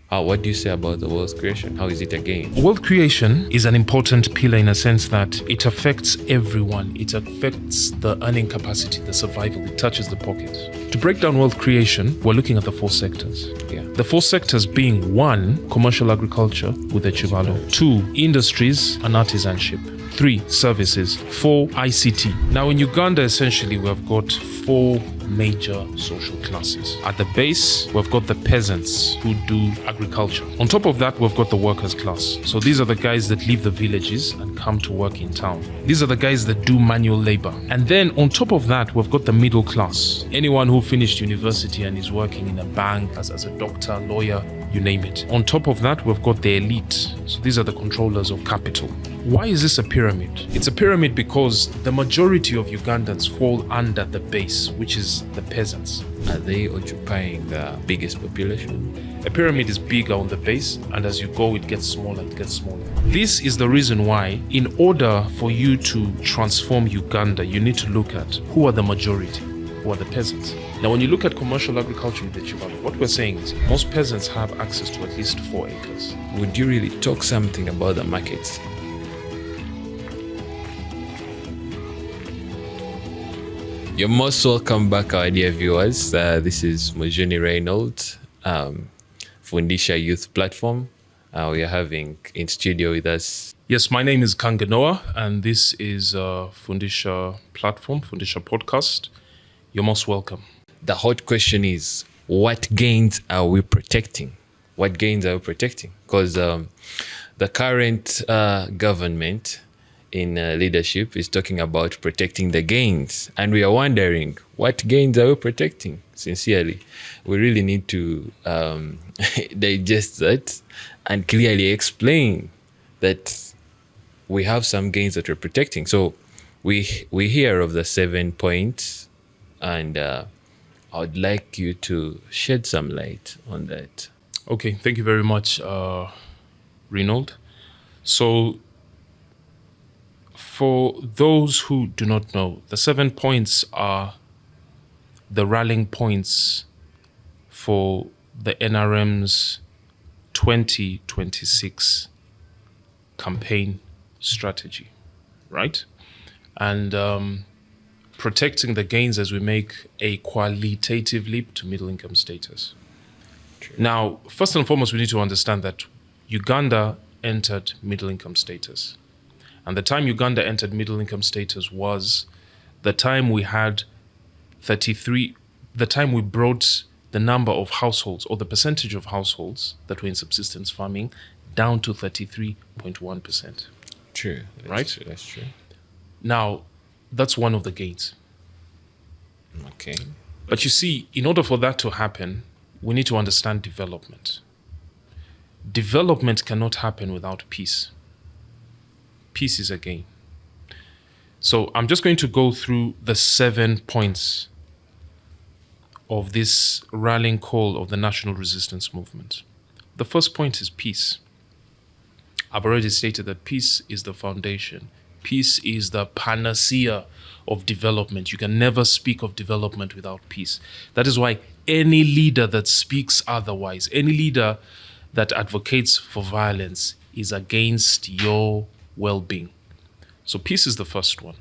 What do you say about the wealth creation? How is it a gain? Wealth creation is an important pillar in a sense that it affects everyone. It affects the earning capacity, the survival. It touches the pockets. To break down wealth creation, we're looking at the four sectors. Yeah. The four sectors being 1, commercial agriculture with the Chivalo, 2, industries and artisanship, 3, services, 4, ICT. Now in Uganda, essentially, we have got 4 major social classes. At the base, we've got the peasants who do agriculture. On top of that, we've got the workers class. So these are the guys that leave the villages and come to work in town. These are the guys that do manual labor. And then on top of that, we've got the middle class. Anyone who finished university and is working in a bank as a doctor, lawyer, you name it. On top of that, we've got the elite. So these are the controllers of capital. Why is this a pyramid? It's a pyramid because the majority of Ugandans fall under the base, which is the peasants. Are they occupying the biggest population? A pyramid is bigger on the base, and as you go, it gets smaller, This is the reason why, in order for you to transform Uganda, you need to look at who are the majority, who are the peasants. Now, when you look at commercial agriculture in the Chivalo, what we're saying is most peasants have access to at least 4 acres. Would you really talk something about the markets? You're most welcome back, our dear viewers. This is Museveni Reynolds, Fundisha Youth Platform. We are having in studio with us. Yes, my name is Kanganoa, and this is Fundisha Platform, Fundisha Podcast. You're most welcome. The hot question is, what gains are we protecting? What gains are we protecting? Because the current government in leadership is talking about protecting the gains, and we are wondering, what gains are we protecting? Sincerely, we really need to digest that and clearly explain that we have some gains that we're protecting. So we hear of the 7 points, and I would like you to shed some light on that. Okay, thank you very much, Reynold. So for those who do not know, the 7 points are the rallying points for the NRM's 2026 campaign strategy, right? And protecting the gains as we make a qualitative leap to middle income status. True. Now, first and foremost, we need to understand that Uganda entered middle income status. And the time Uganda entered middle income status was the time we had the time we brought the number of households, or the percentage of households that were in subsistence farming, down to 33.1%. True. Right? That's true. Now, that's one of the gains. Okay. But you see, in order for that to happen, we need to understand development. Development cannot happen without peace. Peace is a gain. So I'm just going to go through the 7 points of this rallying call of the national resistance movement. The first point is peace. I've already stated that peace is the foundation. Peace is the panacea of development. You can never speak of development without peace. That is why any leader that speaks otherwise, any leader that advocates for violence, is against your well-being. So peace is the first one.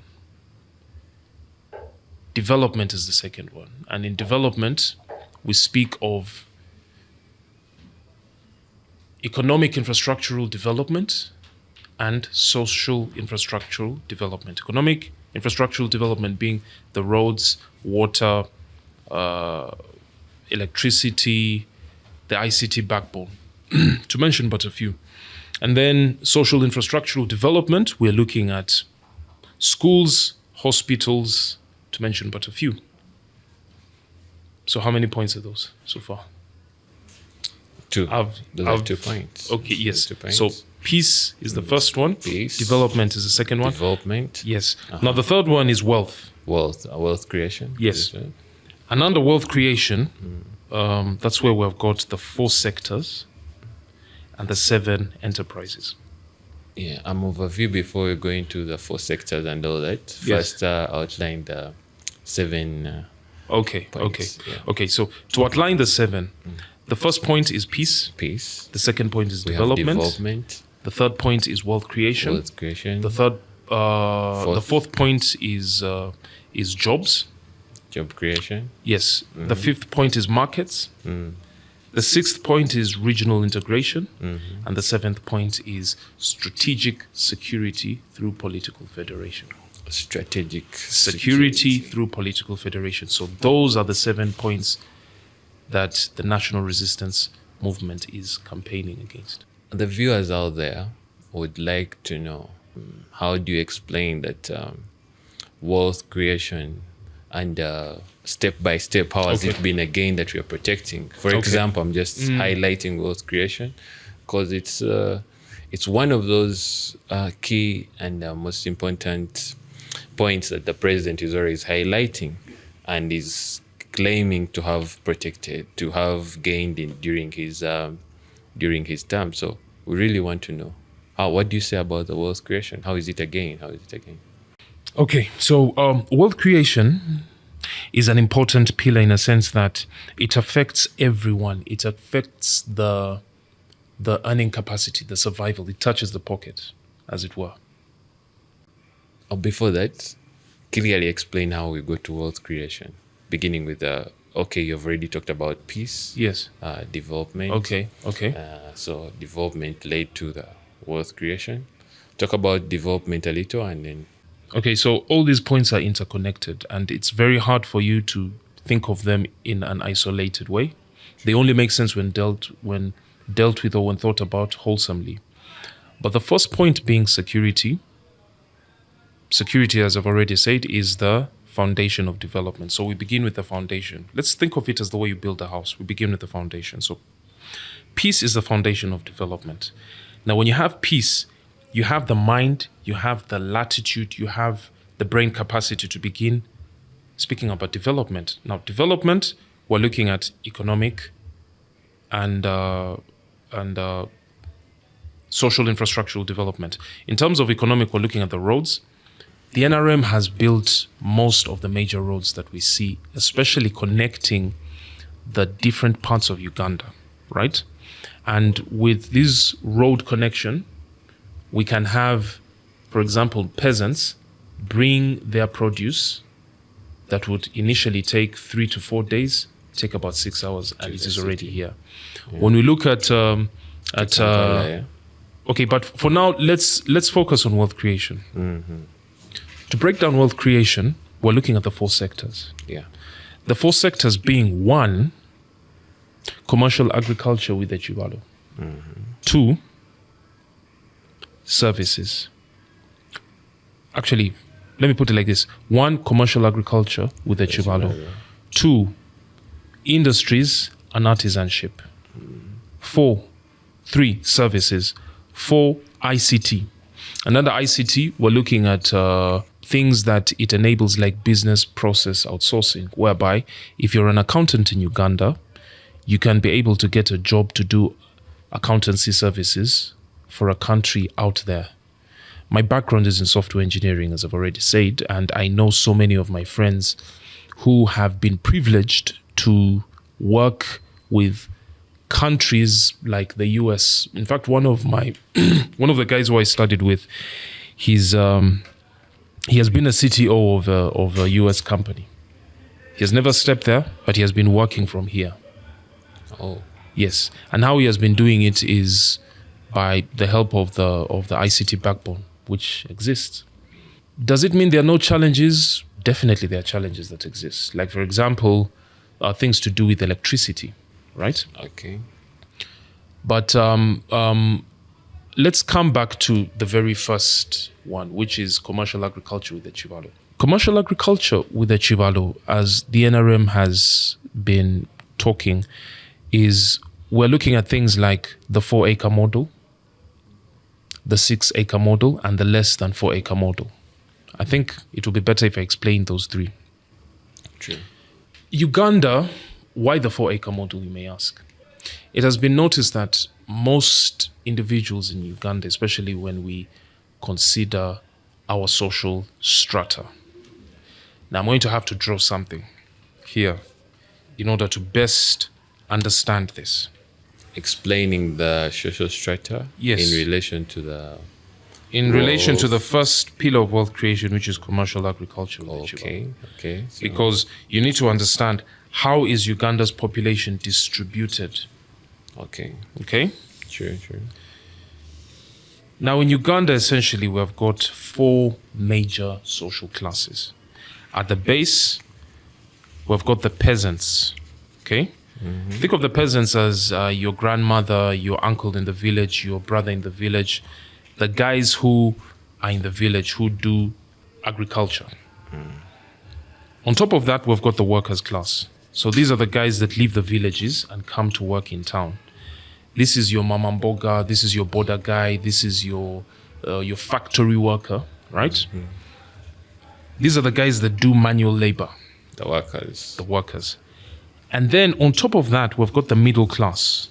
Development is the second one. And in development, we speak of economic infrastructural development and social infrastructural development. Economic infrastructural development being the roads, water, electricity, the ICT backbone, to mention but a few. And then social infrastructural development, we're looking at schools, hospitals, to mention but a few. So how many points are those so far? 2. Those are 2 points. Okay, yes. 2 points. So peace is the first one. Peace. Development is the second one. Development. Yes. Now the third one is wealth. Wealth creation. Yes. And under wealth creation, that's where we've got the 4 sectors and the 7 enterprises. Yeah, I'm overview before we go into the 4 sectors and all that. Yes. First, outline the 7 Okay. points. Yeah. Okay. So to outline the 7, The first point is peace. Peace. The second point is We have development. development. The third point is wealth creation. Wealth creation. The fourth point is jobs. Job creation. Yes. The fifth point is markets. The sixth point is regional integration. And the seventh point is strategic security through political federation. Strategic Security through political federation. So those are the 7 points that the national resistance movement is campaigning against. The viewers out there would like to know, how do you explain that wealth creation and step by step, how has it been a gain that we are protecting? For example, I'm just highlighting wealth creation because it's one of those key and most important points that the president is always highlighting and is claiming to have protected, to have gained during his term. So we really want to know, what do you say about the wealth creation? How is it a gain? Okay, so wealth creation is an important pillar in a sense that it affects everyone. It affects the earning capacity, the survival. It touches the pocket, as it were. Before that, clearly explain how we go to wealth creation, beginning with you've already talked about peace. Yes. Development. Okay. So development led to the wealth creation. Talk about development a little and then... Okay, so all these points are interconnected and it's very hard for you to think of them in an isolated way. They only make sense when dealt with or when thought about wholesomely. But the first point being security. Security, as I've already said, is the foundation of development. So we begin with the foundation. Let's think of it as the way you build a house. We begin with the foundation. So peace is the foundation of development. Now, when you have peace, you have the mind, you have the latitude, you have the brain capacity to begin speaking about development. Now, development, we're looking at economic and social infrastructural development. In terms of economic, we're looking at the roads. The NRM has built most of the major roads that we see, especially connecting the different parts of Uganda, right? And with this road connection, we can have, for example, peasants bring their produce that would initially take 3 to 4 days, take about 6 hours, and it is already here. Yeah. When we look at okay, but for now, let's focus on wealth creation. To break down wealth creation, we're looking at the 4 sectors. Yeah. The 4 sectors being 1, commercial agriculture with the Chibalo. 2, services. Actually, let me put it like this. 1, commercial agriculture with the Chibalo. 2, industries and artisanship. 3, services. 4, ICT. Another ICT, we're looking at things that it enables, like business process outsourcing, whereby if you're an accountant in Uganda, you can be able to get a job to do accountancy services for a country out there. My background is in software engineering, as I've already said, and I know so many of my friends who have been privileged to work with countries like the US. In fact, one of the guys who I studied with, he has been a CTO of a US company. He has never stepped there, but he has been working from here. Oh. Yes. And how he has been doing it is by the help of the ICT backbone, which exists. Does it mean there are no challenges? Definitely there are challenges that exist. Like, for example, things to do with electricity. Right? Okay. But let's come back to the very first one, which is commercial agriculture with the Chibalo. Commercial agriculture with the Chibalo, as the NRM has been talking, is we're looking at things like the 4-acre model, the 6-acre model, and the less than 4-acre model. I think it would be better if I explain those 3. True. Uganda, why the 4-acre model, you may ask? It has been noticed that most individuals in Uganda, especially when we consider our social strata. Now, I'm going to have to draw something here in order to best understand this. Explaining the social strata Yes. in relation to the In relation to wealth. the first pillar of wealth creation, which is commercial agriculture. Okay. So, Because you need to understand how is Uganda's population distributed. okay. Okay? Sure. Now, in Uganda, essentially, we have got 4 major social classes. At the base, we've got the peasants. Okay? Think of the peasants as your grandmother, your uncle in the village, your brother in the village, the guys who are in the village who do agriculture. On top of that, we've got the workers' class. So these are the guys that leave the villages and come to work in town. This is your mamamboga, this is your border guy, this is your factory worker, right? These are the guys that do manual labor, The workers. the workers. And then on top of that, we've got the middle class.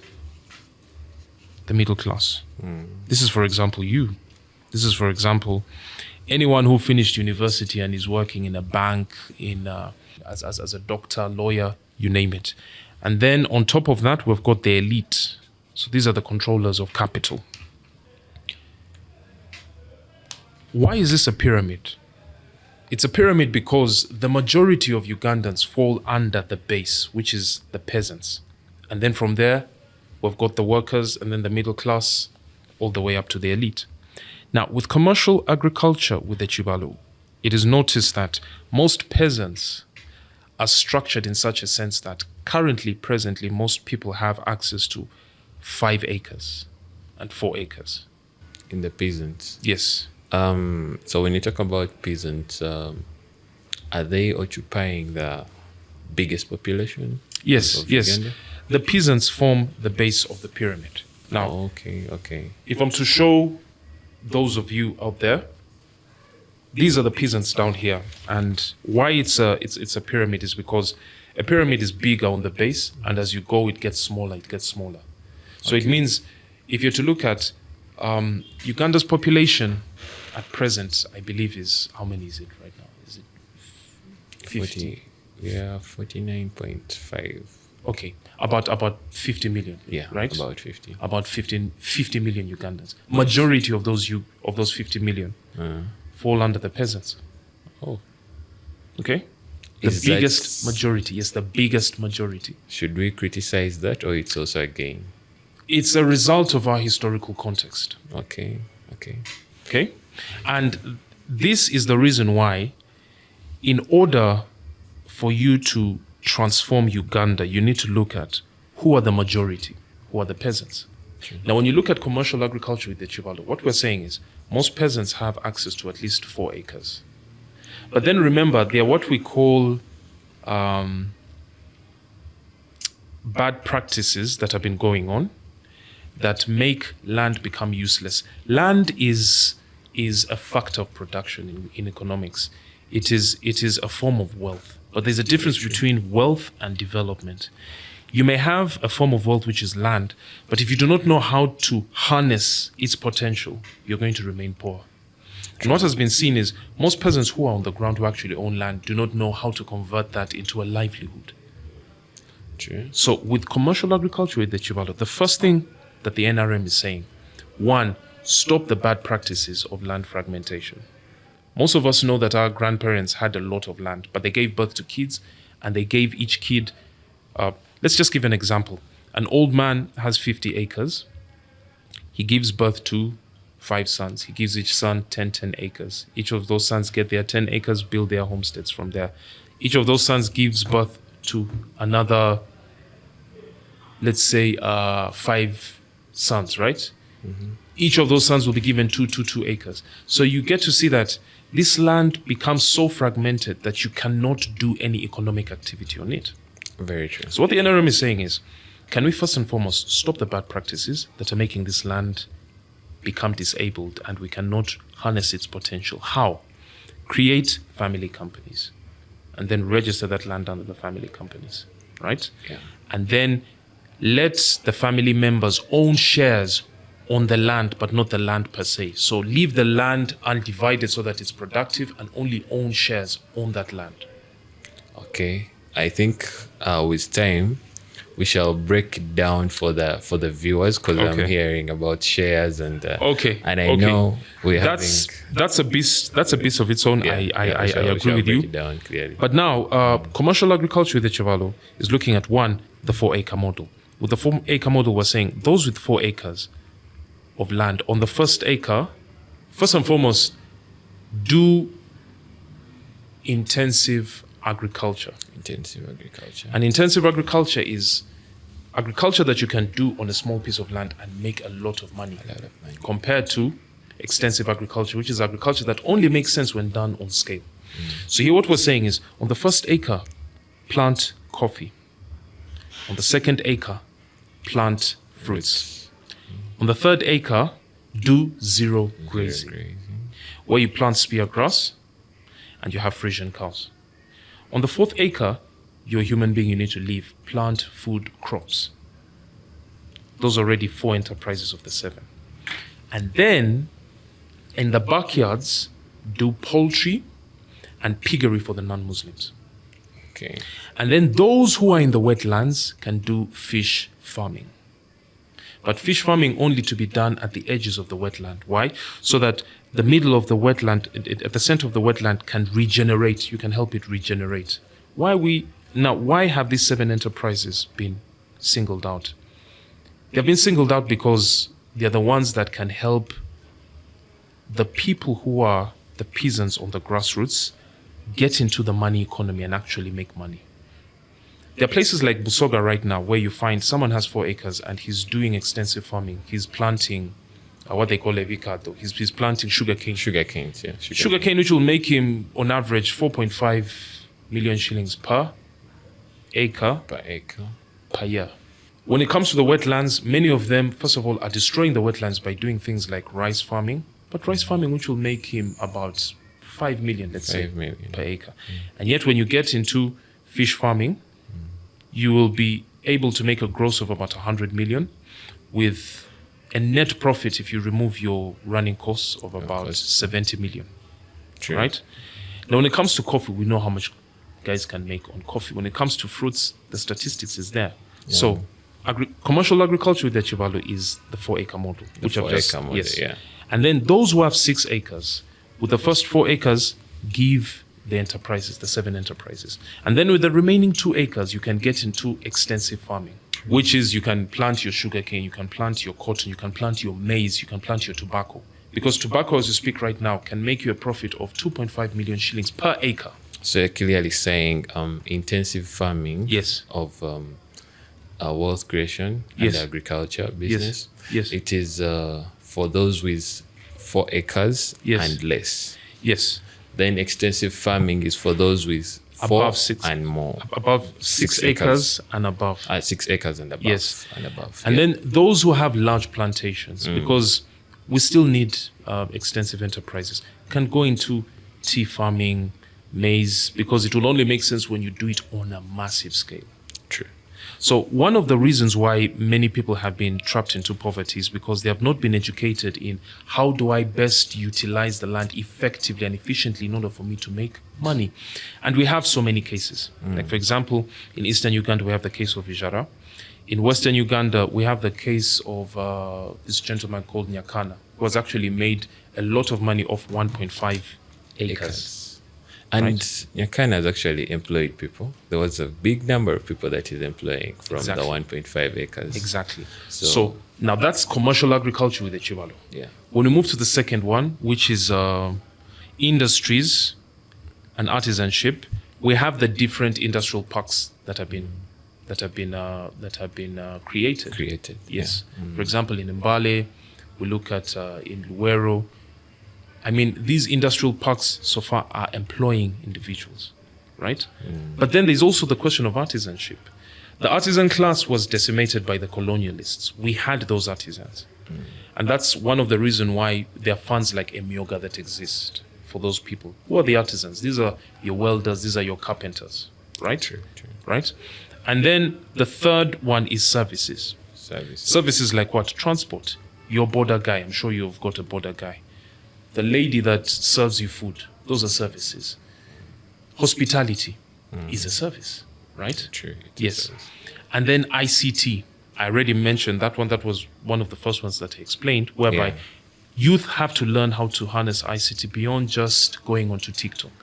The middle class. This is, for example, you. This is, for example, anyone who finished university and is working in a bank, as a doctor, lawyer, you name it. And then on top of that, we've got the elite. So these are the controllers of capital. Why is this a pyramid? It's a pyramid because the majority of Ugandans fall under the base, which is the peasants. And then from there, we've got the workers and then the middle class, all the way up to the elite. Now, with commercial agriculture with the Chibalu, it is noticed that most peasants are structured in such a sense that presently, most people have access to 5 acres and 4 acres. In the peasants. Yes. So when you talk about peasants, are they occupying the biggest population? Yes, of yes. Uganda? The peasants form the base of the pyramid. Now, Okay. if I'm to show those of you out there, these are the peasants down here. And why it's a pyramid is because a pyramid is bigger on the base, and as you go, it gets smaller. So it means if you're to look at Uganda's population at present, I believe is, how many is it right now? Is it 50? 49.5. Okay, about 50 million. Yeah, right? about 50. About 50 million Ugandans. Majority of those 50 million fall under the peasants. Oh, Okay? The Is biggest that- majority. Yes, the biggest majority. should we criticize that, or it's also a gain? It's a result of our historical context. Okay. Okay? And this is the reason why, in order for you to transform Uganda, you need to look at who are the majority, who are the peasants. Now, when you look at commercial agriculture with the Chibalo, what we're saying is most peasants have access to at least 4 acres. But then remember, they are what we call bad practices that have been going on that make land become useless. Land is a factor of production in economics. It is a form of wealth. But there's a difference between wealth and development. You may have a form of wealth which is land, but if you do not know how to harness its potential, you're going to remain poor. And what has been seen is most peasants who are on the ground who actually own land do not know how to convert that into a livelihood. True. So with commercial agriculture with the Chibalo, the first thing that the NRM is saying, 1, stop the bad practices of land fragmentation. Most of us know that our grandparents had a lot of land, but they gave birth to kids, and they gave each kid, let's just give an example. An old man has 50 acres. He gives birth to 5 sons. He gives each son 10 acres. Each of those sons get their 10 acres, build their homesteads from there. Each of those sons gives birth to another, let's say, 5 sons, right? Each of those sons will be given 2 acres. So you get to see that this land becomes so fragmented that you cannot do any economic activity on it. Very true. So what the NRM is saying is, can we first and foremost stop the bad practices that are making this land become disabled and we cannot harness its potential? How? Create family companies and then register that land under the family companies, right? Yeah. And then let the family members own shares on the land, but not the land per se. So leave the land undivided so that it's productive and only own shares on that land. Okay. I think with time, we shall break it down for the viewers, because I'm hearing about shares and and I know we're that's a beast of its own. I agree with you. Break it down clearly. But now, commercial agriculture with the Chivalo is looking at the 4-acre model. With the 4-acre model, we're saying those with 4 acres of land on the first acre, first and foremost, do intensive agriculture. And intensive agriculture is agriculture that you can do on a small piece of land and make a lot of money. Compared to extensive agriculture, which is agriculture that only makes sense when done on scale. So here what we're saying is, on the first acre, plant coffee. On the second acre, plant fruits. On the third acre, do zero grazing, where you plant spear grass and you have Frisian cows. On the 4th acre, you're a human being, you need to live, plant food crops. Those are already 4 enterprises of the 7. And then, in the backyards, do poultry and piggery for the non-Muslims. Okay. And then those who are in the wetlands can do fish farming. But fish farming only to be done at the edges of the wetland. Why? So that the middle of the wetland, at the center of the wetland, can regenerate. You can help it regenerate. Why have these 7 enterprises been singled out? They've been singled out because they're the ones that can help the people who are the peasants on the grassroots get into the money economy and actually make money. There are places like Busoga right now where you find someone has 4 acres and he's doing extensive farming. He's planting what they call evicado. He's planting sugarcane. Sugarcane, which will make him, on average, 4.5 million shillings per acre per year. When it comes to the wetlands, many of them, first of all, are destroying the wetlands by doing things like rice farming. But rice farming, which will make him about 5 million, per acre. And yet, when you get into fish farming, you will be able to make a gross of about 100 million with a net profit, if you remove your running costs, of about 70 million. True. Right? Now, when it comes to coffee, we know how much guys can make on coffee. When it comes to fruits, the statistics is there. Yeah. So, commercial agriculture with the Chivalo is the 4-acre model. And then those who have 6 acres, with the first 4 acres, give the enterprises, the 7 enterprises. And then with the remaining 2 acres, you can get into extensive farming, which is you can plant your sugarcane, you can plant your cotton, you can plant your maize, you can plant your tobacco. Because tobacco, as you speak right now, can make you a profit of 2.5 million shillings per acre. So you're clearly saying intensive farming of wealth creation and agriculture business. Yes. It is for those with 4 acres and less. Yes. Then extensive farming is for those with 4 above 6 and more. Above 6 acres and above. 6 acres and above. Yes. And above. And then those who have large plantations, because we still need extensive enterprises, can go into tea farming, maize, because it will only make sense when you do it on a massive scale. True. So one of the reasons why many people have been trapped into poverty is because they have not been educated in how do I best utilize the land effectively and efficiently in order for me to make money. And we have so many cases. Like, for example, in Eastern Uganda, we have the case of Ijara. In Western Uganda, we have the case of this gentleman called Nyakana, who has actually made a lot of money off 1.5 acres. And Nyakana has actually employed people. There was a big number of people that he's employing from the 1.5 acres. Exactly. So now that's commercial agriculture with the Chivalo. Yeah. When we move to the second one, which is industries and artisanship, we have the different industrial parks that have been created. Yes. Yeah. For example, in Mbale, we look at in Luero. I mean, these industrial parks so far are employing individuals, right? But then there's also the question of artisanship. The artisan class was decimated by the colonialists. We had those artisans. And that's one of the reasons why there are funds like Emyoga that exist for those people. Who are the artisans? These are your welders, these are your carpenters, right? True. Right? And then the third one is services. Services like what? Transport. Your border guy, I'm sure you've got a border guy. The lady that serves you food, those are services. Hospitality is a service, right? True. Yes. And then ICT. I already mentioned that one. That was one of the first ones that I explained, whereby youth have to learn how to harness ICT beyond just going onto TikTok.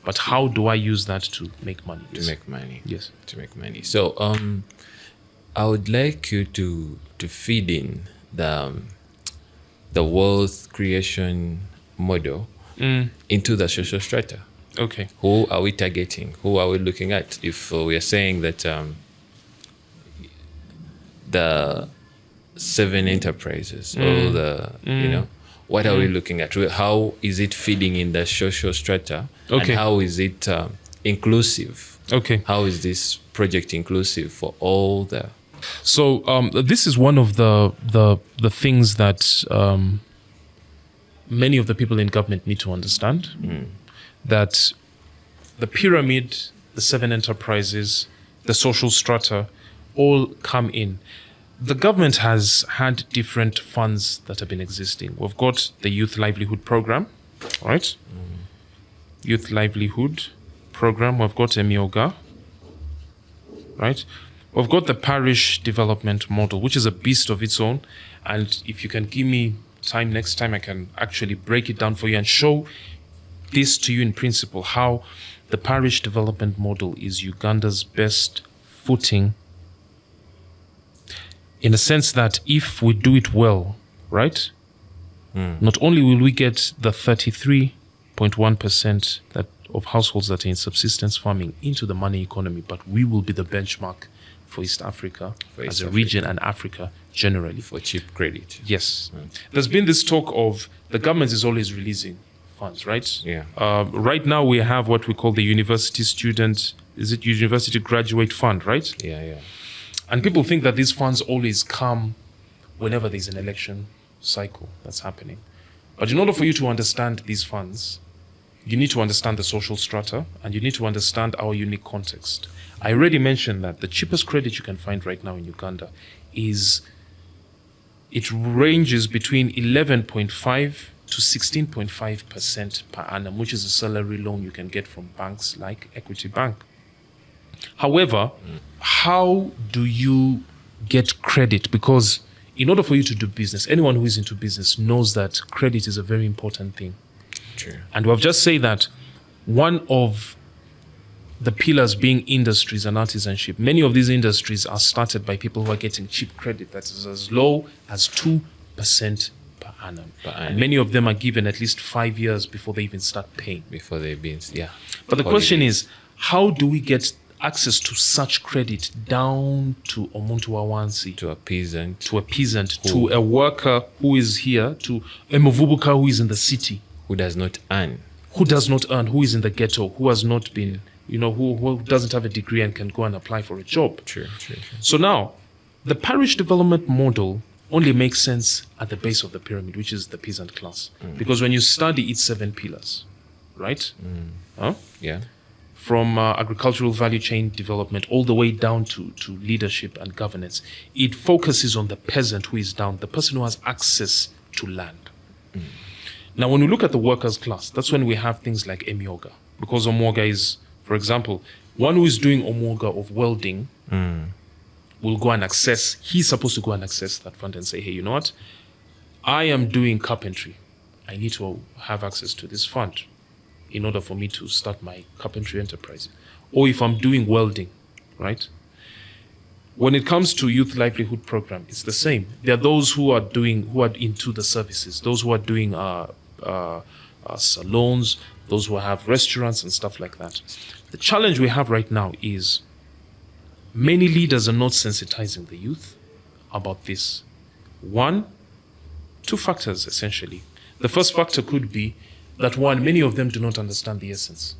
But how do I use that to make money? To make money. Yes. To make money. So I would like you to feed in the wealth creation model into the social strata. Okay. Who are we targeting? Who are we looking at? If we are saying that the 7 enterprises or the, what are we looking at? How is it feeding in the social strata? Okay. And how is it inclusive? Okay. How is this project inclusive for all the... So this is one of the things that many of the people in government need to understand, that the pyramid, the 7 enterprises, the social strata, all come in. The government has had different funds that have been existing. We've got the Youth Livelihood Program, right? Youth Livelihood Program. We've got Emioga, right? We've got the Parish Development Model, which is a beast of its own. And if you can give me time next time, I can actually break it down for you and show this to you in principle, how the Parish Development Model is Uganda's best footing, in the sense that if we do it well, right, not only will we get the 33.1% that of households that are in subsistence farming into the money economy, but we will be the benchmark for East Africa as a region and Africa generally. For cheap credit. Yes. There's been this talk of the government is always releasing funds, right? Yeah. Right now we have what we call the University Graduate Fund, right? Yeah. And people think that these funds always come whenever there's an election cycle that's happening. But in order for you to understand these funds, you need to understand the social strata and you need to understand our unique context. I already mentioned that the cheapest credit you can find right now in Uganda it ranges between 11.5 to 16.5% per annum, which is a salary loan you can get from banks like Equity Bank. However, how do you get credit? Because in order for you to do business, anyone who is into business knows that credit is a very important thing. True. And we've just said that one of the pillars being industries and artisanship. Many of these industries are started by people who are getting cheap credit that is as low as 2% per annum. And many of them are given at least 5 years before they even start paying. Before they begin, yeah. But the question is, how do we get access to such credit down to Omuntu Awansi? To a peasant. To a peasant, to a worker who is here, to a Muvubuka who is in the city. Who does not earn. Who does not earn, who is in the ghetto, who has not been, who doesn't have a degree and can go and apply for a job. True. So now, the parish development model only makes sense at the base of the pyramid, which is the peasant class. Because when you study its 7 pillars, right? Yeah. From agricultural value chain development all the way down to leadership and governance, it focuses on the peasant who is down, the person who has access to land. Now, when we look at the workers' class, that's when we have things like Emioga. Because Omwoga is, for example, one who is doing Omwoga of welding will go and access, he's supposed to go and access that fund and say, hey, you know what? I am doing carpentry. I need to have access to this fund in order for me to start my carpentry enterprise. Or if I'm doing welding, right? When it comes to youth livelihood program, it's the same. There are those who are into the services, those who are doing salons, those who have restaurants and stuff like that. The challenge we have right now is many leaders are not sensitizing the youth about this. 2 factors essentially. The first factor could be that many of them do not understand the essence.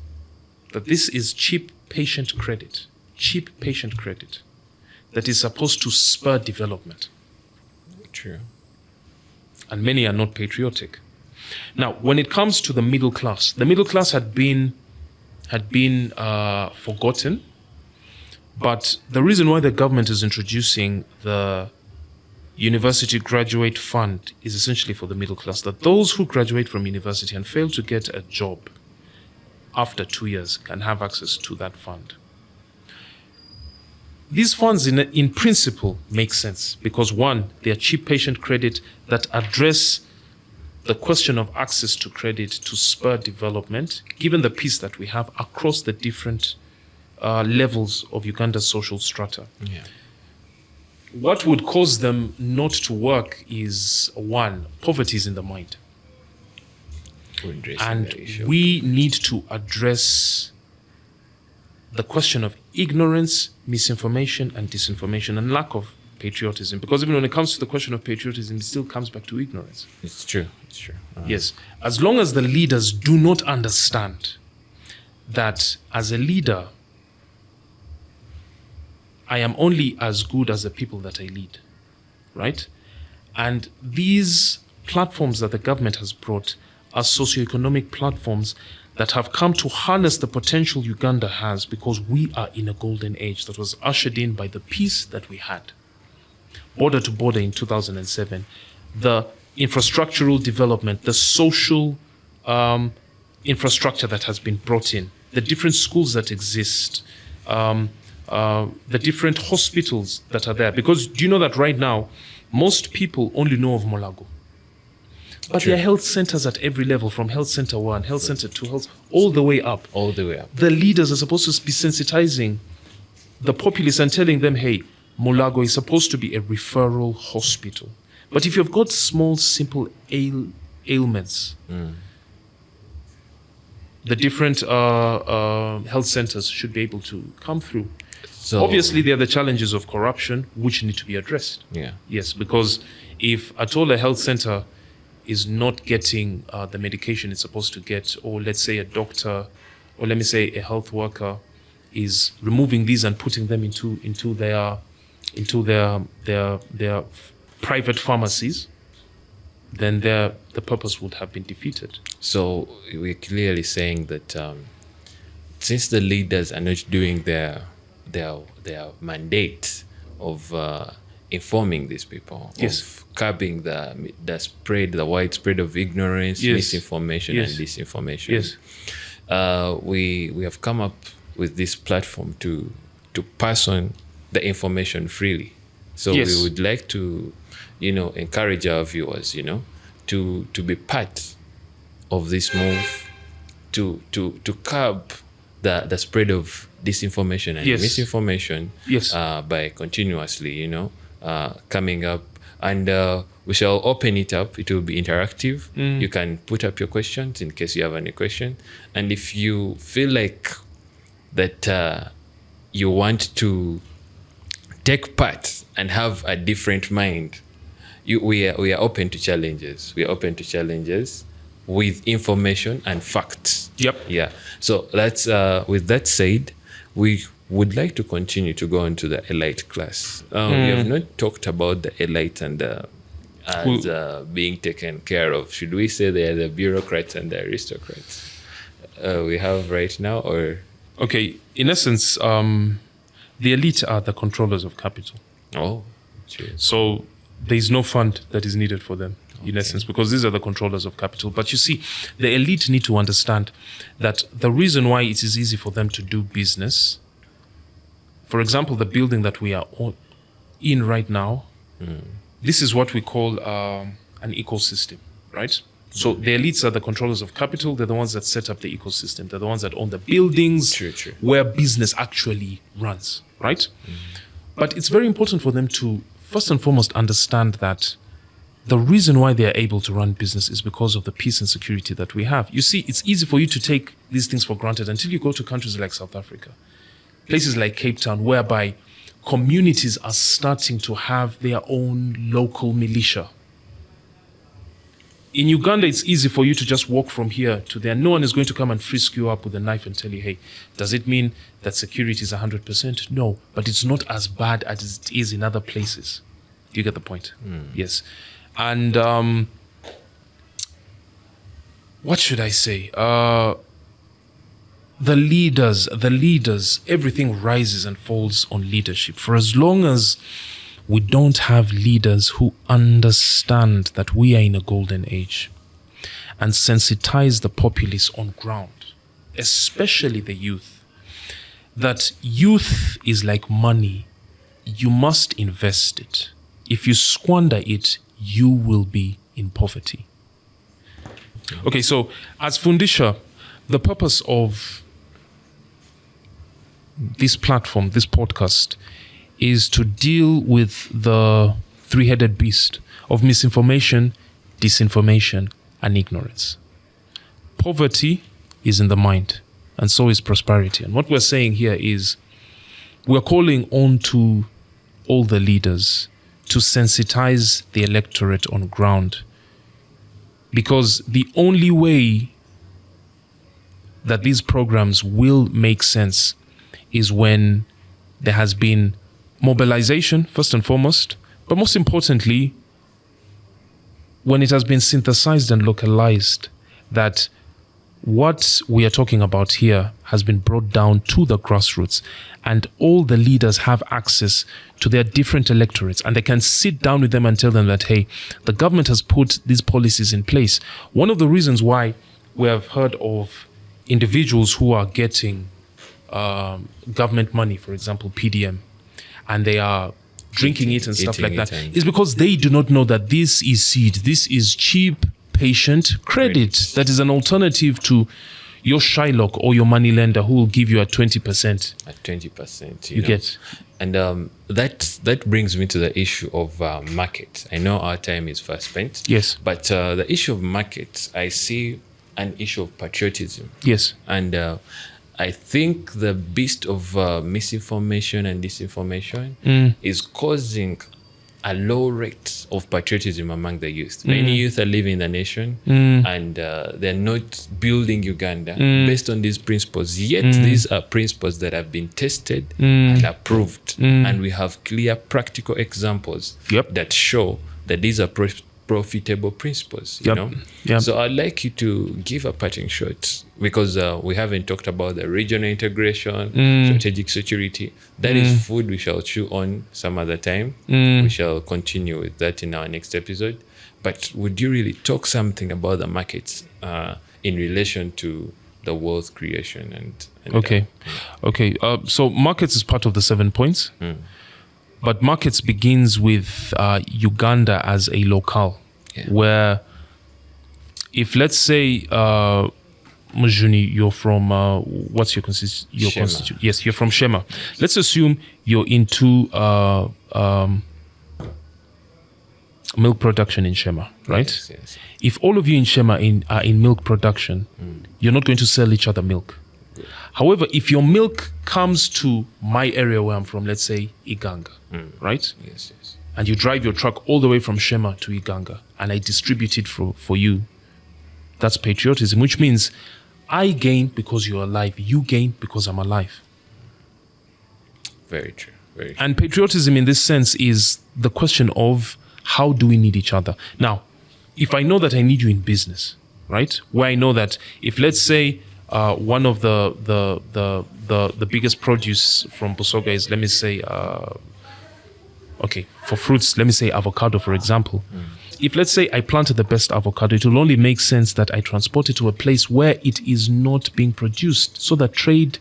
That this is cheap patient credit that is supposed to spur development. True. And many are not patriotic. Now, when it comes to the middle class had been forgotten. But the reason why the government is introducing the University Graduate Fund is essentially for the middle class, that those who graduate from university and fail to get a job after 2 years can have access to that fund. these funds in principle make sense because one, they are cheap patient credit that address the question of access to credit to spur development, given the peace that we have across the different levels of Uganda's social strata. Yeah. What would cause them not to work is one, poverty is in the mind. And we need to address the question of ignorance, misinformation, and disinformation, and lack of patriotism. Because even when it comes to the question of patriotism, it still comes back to ignorance. It's true. Yes. As long as the leaders do not understand that as a leader, I am only as good as the people that I lead, right? And these platforms that the government has brought are socioeconomic platforms that have come to harness the potential Uganda has because we are in a golden age that was ushered in by the peace that we had. Border to border in 2007, the infrastructural development, the social infrastructure that has been brought in, the different schools that exist, the different hospitals that are there. Because do you know that right now, most people only know of Molago. But there are health centers at every level, from health center 1, health center 2, health, all the way up. All the way up. The leaders are supposed to be sensitizing the populace and telling them, hey, Molago is supposed to be a referral hospital. But if you've got small, simple ailments, the different health centers should be able to come through. So obviously, there are the challenges of corruption, which need to be addressed. Yeah. Yes, because if at all a health center is not getting the medication it's supposed to get, or let's say a doctor, or let me say a health worker is removing these and putting them into their private pharmacies, then the purpose would have been defeated. So we're clearly saying that since the leaders are not doing their mandate of informing these people, yes, of curbing the widespread of ignorance, yes, misinformation, yes, and disinformation. Yes, we have come up with this platform to pass on the information freely. So yes, we would like to, encourage our viewers, to be part of this move to curb the spread of disinformation and yes, misinformation, yes, by continuously, coming up. And we shall open it up. It will be interactive. You can put up your questions in case you have any question. And if you feel like that you want to take part and have a different mind, we are open to challenges. We are open to challenges with information and facts. Yep. Yeah. So let's, with that said, we would like to continue to go on to the elite class. We have not talked about the elite and as being taken care of. Should we say they are the bureaucrats and the aristocrats we have right now, or? Okay, in essence, the elite are the controllers of capital. Oh, true. So there is no fund that is needed for them, in essence, because these are the controllers of capital. But you see, the elite need to understand that the reason why it is easy for them to do business, for example, the building that we are in right now, this is what we call an ecosystem, right? So the elites are the controllers of capital. They're the ones that set up the ecosystem. They're the ones that own the buildings where business actually runs, right? But it's very important for them to, first and foremost, understand that the reason why they are able to run business is because of the peace and security that we have. You see, it's easy for you to take these things for granted until you go to countries like South Africa, places like Cape Town, whereby communities are starting to have their own local militia. In Uganda, it's easy for you to just walk from here to there. No one is going to come and frisk you up with a knife and tell you, hey, does it mean that security is 100%? No, but it's not as bad as it is in other places. Do you get the point? Yes. And what should I say? The leaders, everything rises and falls on leadership. For as long as we don't have leaders who understand that we are in a golden age and sensitize the populace on ground, especially the youth, that youth is like money you must invest it. If you squander it, you will be in poverty. Okay, so as Fundisha, the purpose of this platform, this podcast, is to deal with the three-headed beast of misinformation, disinformation, and ignorance. Poverty is in the mind, and so is prosperity. And what we're saying here is we're calling on to all the leaders to sensitize the electorate on ground, because the only way that these programs will make sense is when there has been mobilization, first and foremost, but most importantly, when it has been synthesized and localized, that what we are talking about here has been brought down to the grassroots, and all the leaders have access to their different electorates, and they can sit down with them and tell them that, hey, the government has put these policies in place. One of the reasons why we have heard of individuals who are getting government money, for example, PDM, and they are drinking it and stuff like that, is because they do not know that this is seed. This is cheap patient credit. That is an alternative to your Shylock or your money lender who will give you at 20%. At 20%. You get. And that brings me to the issue of market. I know our time is fast spent. Yes. But the issue of market, I see an issue of patriotism. Yes. And I think the beast of misinformation and disinformation is causing a low rate of patriotism among the youth. Many youth are leaving the nation and they're not building Uganda based on these principles. Yet these are principles that have been tested and approved. And we have clear practical examples that show that these are profitable principles, you know? So I'd like you to give a parting shot, because we haven't talked about the regional integration, strategic security. That is food we shall chew on some other time. We shall continue with that in our next episode. But would you really talk something about the markets in relation to the wealth creation? And okay. So markets is part of the 7 points. But markets begins with Uganda as a locale, where if, let's say, Mujuni, you're from, what's your constitution? Yes, you're from Shema. Let's assume you're into milk production in Shema, right? Yes. If all of you in Shema are in milk production, you're not going to sell each other milk. However, if your milk comes to my area where I'm from, let's say Iganga, right? Yes. And you drive your truck all the way from Shema to Iganga, and I distribute it for you. That's patriotism, which means I gain because you're alive. You gain because I'm alive. Very true. Very true. And patriotism in this sense is the question of how do we need each other? Now, if I know that I need you in business, right? Where I know that if, let's say, one of the biggest produce from Busoga is, let me say, for fruits, let me say avocado, for example. If, let's say, I planted the best avocado, it will only make sense that I transport it to a place where it is not being produced, so that trade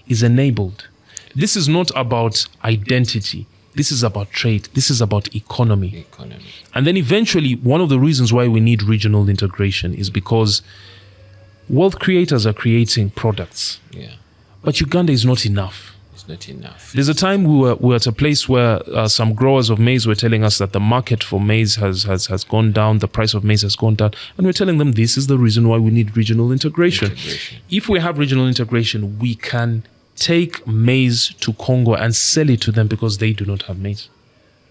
is enabled. This is not about identity. This is about trade. This is about economy. And then eventually, one of the reasons why we need regional integration is because wealth creators are creating products. But Uganda is not enough. It's not enough. There's a time we were at a place where some growers of maize were telling us that the market for maize has gone down, the price of maize has gone down, and we're telling them this is the reason why we need regional integration. If we have regional integration, we can take maize to Congo and sell it to them because they do not have maize.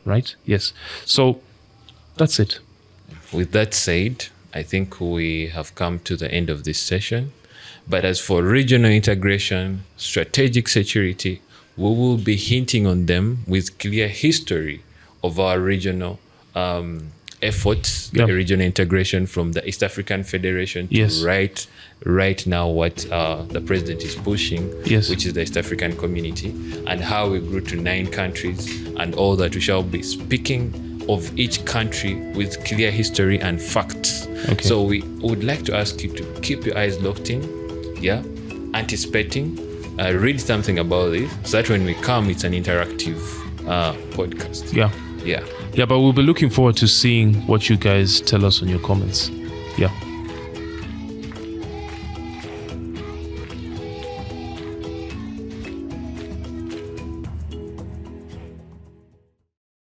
Right? Yes. So that's it. With that said, I think we have come to the end of this session. But as for regional integration, strategic security, we will be hinting on them with clear history of our regional efforts, regional integration from the East African Federation to right now what the president is pushing, which is the East African Community, and how we grew to 9 countries and all that. We shall be speaking of each country with clear history and facts. So we would like to ask you to keep your eyes locked in, anticipating, read something about it, so that when we come, it's an interactive podcast. Yeah. Yeah. Yeah, but we'll be looking forward to seeing what you guys tell us on your comments. Yeah.